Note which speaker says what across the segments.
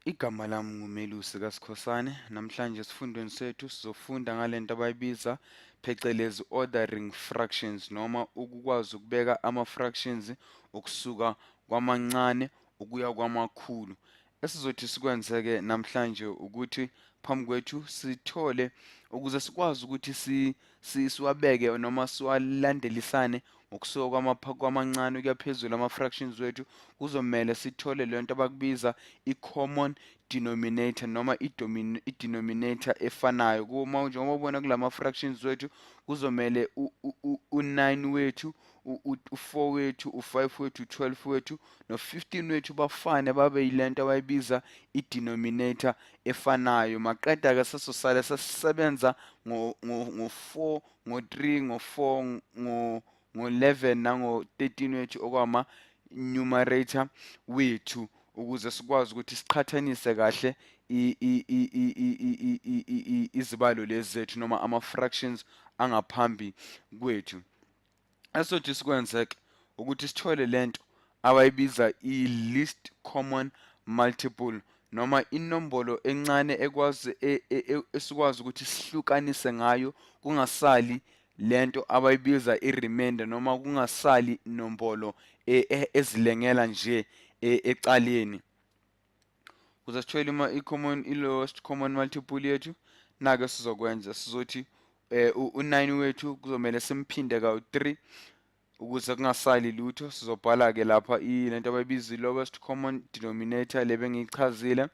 Speaker 1: Igama lami nguMelusi kaSkhosana. Namhlanje esifundweni sethu sizofunda ngalento abayibiza phecelezi ordering fractions noma ukukwazi ukubeka ama-fractions ukusuka kwamancane ukuya kwamakhulu. Esizothi sikwenze-ke namhlanje ukuthi phambi kwethu sithole ukuze sikwazi ukuthi siwabeke noma siwalandelisane ngokusuka kwamancane ukuya phezulu ama-fractions wethu, kuzomele sithole lento abakubiza i-common denominator noma i-denominator efanayo. Njengoba ubona kulama-fractions wethu kuzomele u-9 wethu, u-4 wethu, u-5 wethu, u-12 wethu no-15 wethu bafane babe yilento abayibiza i-denominator efanayo. Maqeda-ke sesosale sesisebenza ngo-4, ngo-3, ngo-4, ngo-11 nango-13 wethu okwama-numerator wethu ukuze sikwazi ukuthi siqhathanise kahle izibalo lezi zethu noma ama-fractions angaphambi kwethu. Esizothi sikwenze-ke ukuthi sithole lento abayibiza i-least common multiple noma inombolo encane esikwazi ukuthi sihlukanise ngayo kungasali lento abayibiza i-remainder noma kungasali inombolo ezilengela nje ecaleni. Ukuze sithole i-lowest common multiple yethu, nake sizokwenza sizothi u-9 wethu kuzomele simphinde kawu-3 ukuze kungasali lutho. Sizobhala-ke lapha lento abayibiza i-lowest common denominator le bengiyichazile.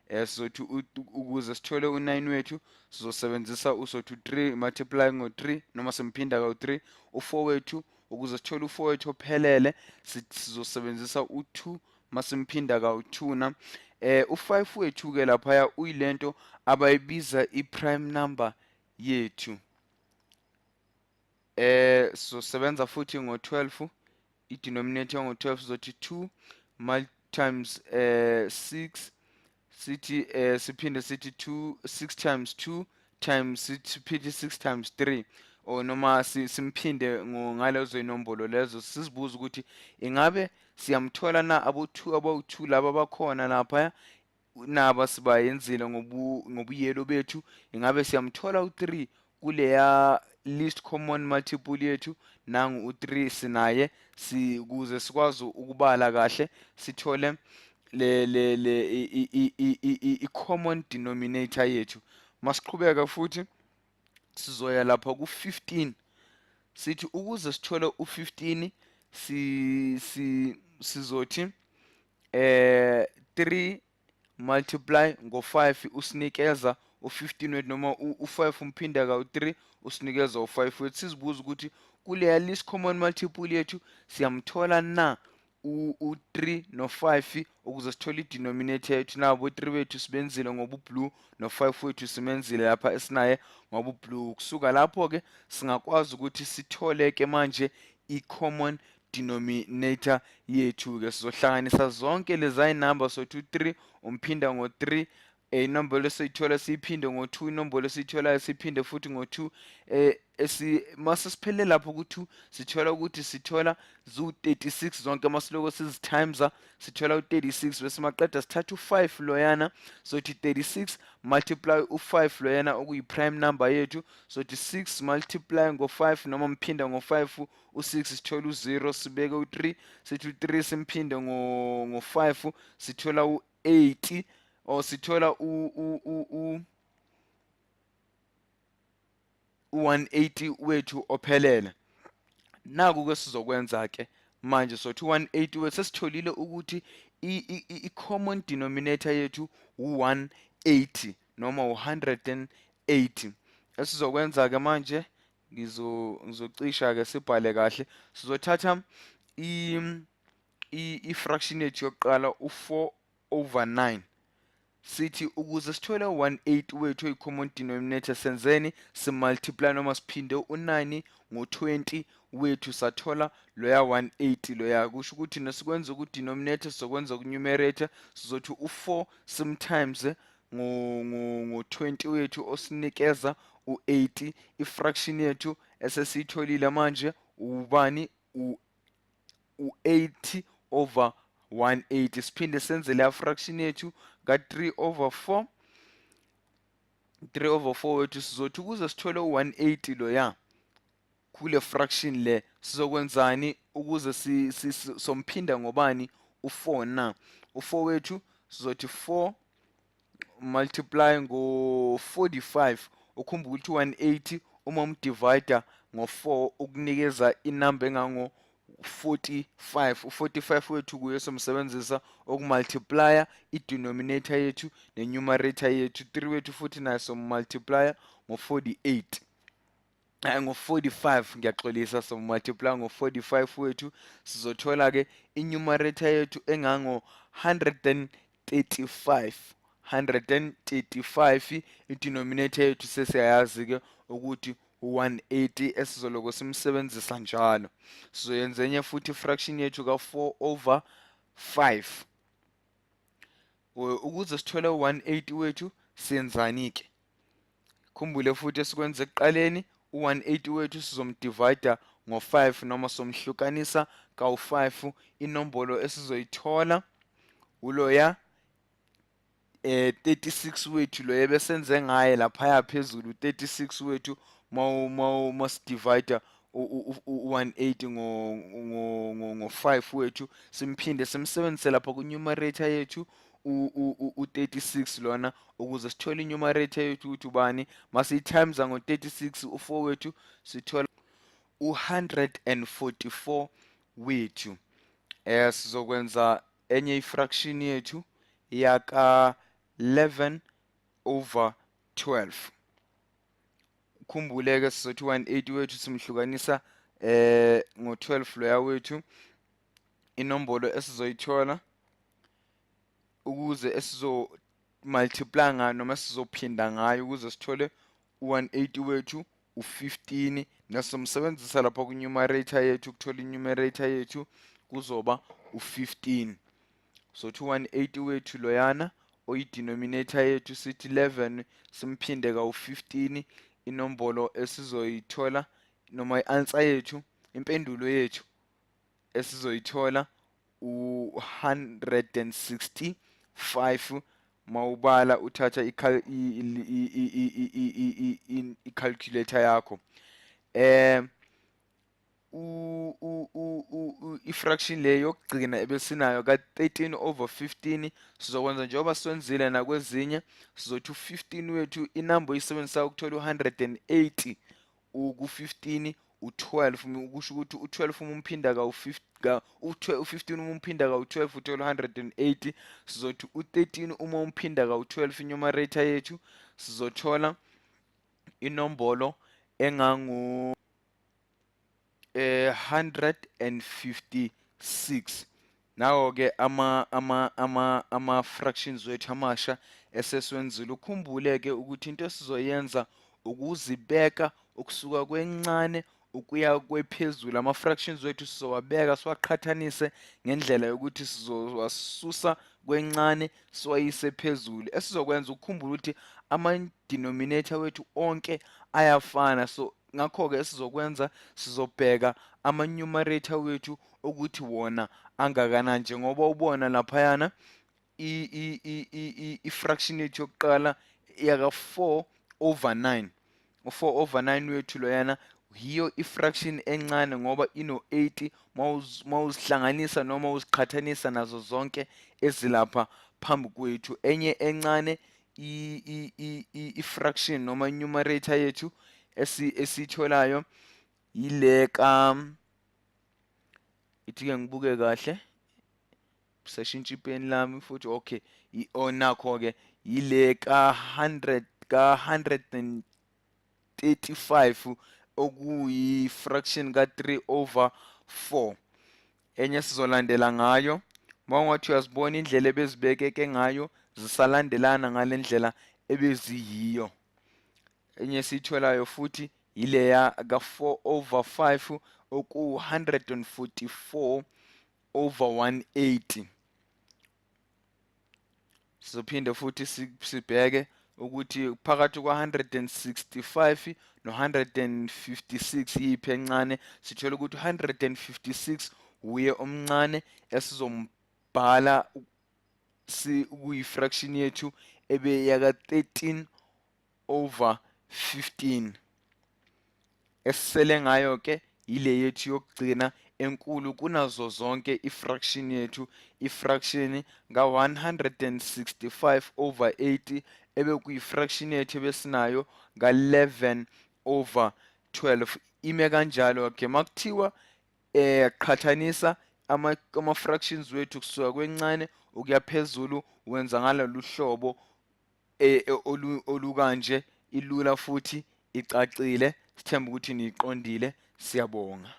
Speaker 1: Sizothi ukuze sithole u-9 wethu sizosebenzisa usothi u-3 multiply ngo-3 noma simphinda kawu-3. U-4 wethu ukuze sithole u-4 wethu ophelele sizosebenzisa u-2 masimphinda kawu-2 na. U-5 wethu-ke laphaya uyilento abayibiza i-prime number yethu. Sizosebenza futhi ngo-12, i-denominator ngo-12 sizothi 2 times 6 sithi siphinde sithi 6 times 2 times siphinde 6 times 3 or noma simphinde ngalezo inombolo lezo sizibuza ukuthi ingabe siyamthola na abawu-2 laba abakhona laphaya naba sibayenzile ngobuyelo bethu. Ingabe siyamthola u-3 kuleya least common multiple yethu, nangu u-3 sinaye, ukuze sikwazi ukubala kahle sithole i-common denominator yethu. Masiqhubeka futhi sizoya lapha ku-15 sithi ukuze sithole u-15 sizothi 3 multiply ngo-5 usinikeza u-15 wethu noma u-5 umphinda kawu-3 usinikeza u-5 wethu. Sizibuza ukuthi kuleya least common multiple yethu siyamthola na u-3 no-5 ukuze sithole i-denominator yethu. Nabo u-3 wethu sibenzile ngobu-blue no-5 wethu simenzile lapha esinaye ngobu-blue. Kusuka lapho-ke singakwazi ukuthi sithole-ke manje i-common denominator yethu-ke. Sizohlanganisa zonke leza iy'namba sothi u-3 umphinda ngo-3, inombolo esiyithola siyiphinde ngo-2, inombolo esiyitholayo siyiphinde futhi ngo-2. Mase siphele lapho ku-2 sithola ukuthi sithola zu-36 zonke masiloko sizitimes sithola u-36 bese maqeda sithatha u-5 loyana sothi 36 multiply u-5 loyana okuyi-prime number yethu sothi 6 multiply ngo-5 noma mphinda ngo-5 u-6 sithola u-0 sibeke u-3 sithi u-3 simphinde ngo-5 sithola u-8 or sithola u-180 wethu ophelele. Naku-ke sizokwenza-ke manje sothi u-180 wethu sesitholile ukuthi i-common denominator yethu u-180 noma u-180. Esizokwenza-ke manje ngizocisha-ke sibhale kahle. Sizothatha i-fraction yethu yokuqala u-4/9 sithi ukuze sithole u-180 wethu oyi-common denominator senzeni simultiply noma siphinde u-9 ngo-20 wethu sathola loya 180 loya. Kusho ukuthi nesikwenza ku-denominator sizokwenza ku-numerator sizothi u-4 sometimes ngo-20 wethu osinikeza u-80. I-fraction yethu esesiyitholile manje ubani u-80/180. 180. Siphinde senze leya fraction yethu ka-3 over 4. 3 over 4 wethu sizothi ukuze sithole u-180 loya kule fraction le sizokwenzani ukuze somphinda ngobani u4 na u4 wethu sizothi 4 multiply ngo45 ukhumbula ukuthi 180 uma umdivida ngo4 ukunikeza inamba engango 45 u45 wethu kuye somsebenzisa okumultiplya i-denominator yethu ne-numerator yethu 3 wethu futhi naye sommultiplya ngo48 ngo45 ngiyaxolisa somultiply ngo45 wethu sizothola ke i-numerator yethu engango 135 i-denominator yethu sesiyayazi ke ukuthi u180 esizoloko simsebenzisa njalo sizoyenza enye futhi fraction yethu ka4 over 5 ukuze sithole u180 wethu siyenzani ke khumbule futhi esikwenze ekuqaleni u180 wethu sizomdivida ngo5 noma somhlukanisa kawu5 inombolo esizoyithola uloya 36 wethu lo ebesenze ngaye lapha phezulu 36 wethu masidivida u180 ngo5 wethu simphinde simsebenzise lapha ku numerator yethu u36 lona ukuze sithole i-numerator yethu ukuthi ubani masiyi-times ngo36 u4 wethu sithola u144 wethu sizokwenza enye ifraction yethu yaka 11 over 12 ukhumbuleke sizothi 180 wethu simhlukanisa ngo12 loya wethu inombolo esizoyithola ukuze esizomultiply ngayo noma sizophinda ngayo ukuze sithole u180 wethu u15 nasomsebenzisa lapha ku numerator yethu ukuthola i-numerator yethu kuzoba u15 so 180 wethu loyana oyi-denominator yethu sithi 11 simphinde kawu15 inombolo esizoyithola noma i-answer yethu impendulo yethu esizoyithola u165 mawubala uthatha i-calculator yakho ifraction le yokugcina ebesinayo ka13 over 15 sizokwenza njengoba siwenzile nakwezinye sizothi u15 wethu inamba oyisebenzisa ukuthola u180 ku15 u12 ukusho ukuthi u12 uma umphinda u15 uma umphinda ka12 uthola 180 sizothi u13 uma umphinda ka12 numerator yethu sizothola inombolo engango 156 nawo ke ama fractions wethu amasha esesiwenzile ukhumbule ke ukuthi into esizoyenza ukuzibeka ukusuka kwencane ukuya kwephezulu ama fractions wethu sizowabeka siwaqhathanise ngendlela yokuthi sizowasusa kwencane siwayise phezulu esizokwenza ukukhumbula ukuthi ama denominator wethu onke ayafana so ngakho ke esizokwenza sizobheka ama numerator wethu ukuthi wona angakanani njengoba ubona laphayana i-fraction yethu yokuqala yaka 4 over 9 u4 over 9 wethu loyana hiyo ifraction encane ngoba ino80 mawuzihlanganisa noma uziqhathanisa nazo zonke ezilapha phambi kwethu enye encane ifraction noma numerator yethu esitholayo yile ka ithi ke ngibuke kahle sashintsha ipeni lami futhi okay nakho ke yile ka 135 okuyi fraction ka3 over 4 enye sizolandela ngayo mawungathi uyazibona indlela ebezibekeke ngayo zisalandelana ngalendlela ebeziyiyo enye sitholayo futhi ileya ka4 over 5 oku 144 over 180 sizophinde futhi sibheke ukuthi phakathi kwa165 no156 yiphi encane sithola ukuthi 156 uye omncane sibhala kuyi-fraction yethu ebe yaka 13/15. Esisele ngayo ke ile yethu yokugcina enkulu kunazo zonke i-fraction yethu, i-fraction ka-165/80 ebe kuyi-fraction yethu ebesinayo ka-11/12. Ime kanjalo ke makuthiwa qhathanisa ama-fractions wethu kusuka kwencane ukuya phezulu, wenza ngalolu hlobo olukanje, ilula futhi icacile. Sithemba ukuthi niyiqondile. Siyabonga.